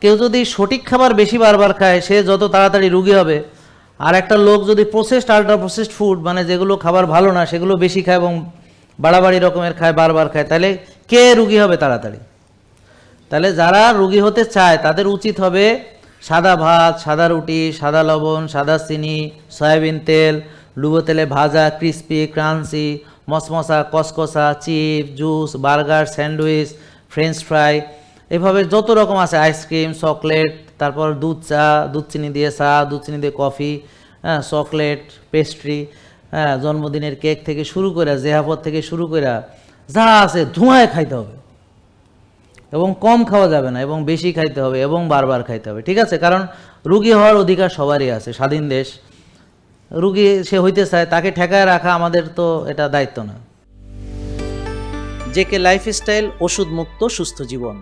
কেউ যদি সঠিক খাবার বেশি বারবার খায় সে যত তাড়াতাড়ি রুগী হবে, আর একটা লোক যদি প্রসেসড আল্ট্রা প্রসেসড ফুড মানে যেগুলো খাবার ভালো না সেগুলো বেশি খায় এবং বাড়াবাড়ি রকমের খায়, বারবার খায়, তাহলে কে রুগী হবে তাড়াতাড়ি? তাহলে যারা রুগী হতে চায় তাদের উচিত হবে সাদা ভাত, সাদা রুটি, সাদা লবণ, সাদা চিনি, সয়াবিন তেল, ডুবো তেলে ভাজা, ক্রিস্পি, ক্রাঞ্চি, মশমশা, কসকসা, chip, juice, burger, sandwich, French fry, এভাবে যত রকম আছে, আইসক্রিম, চকলেট, তারপর দুধ চা, দুধ চিনি দিয়ে চা, দুধ চিনি দিয়ে কফি, হ্যাঁ, চকলেট, পেস্ট্রি, হ্যাঁ, জন্মদিনের কেক থেকে শুরু করে, জেহাপত থেকে শুরু করে যা আছে ধোঁয়ায় খাইতে হবে, এবং কম খাওয়া যাবে না, এবং বেশি খাইতে হবে, এবং বারবার খাইতে হবে, ঠিক আছে? কারণ রুগী হওয়ার অধিকার সবারই আছে, স্বাধীন দেশ, রুগী সে হইতে চায়, তাকে ঠেকায় রাখা আমাদের তো এটা দায়িত্ব না। জেকে লাইফস্টাইল, ওষুধ মুক্ত সুস্থ জীবন।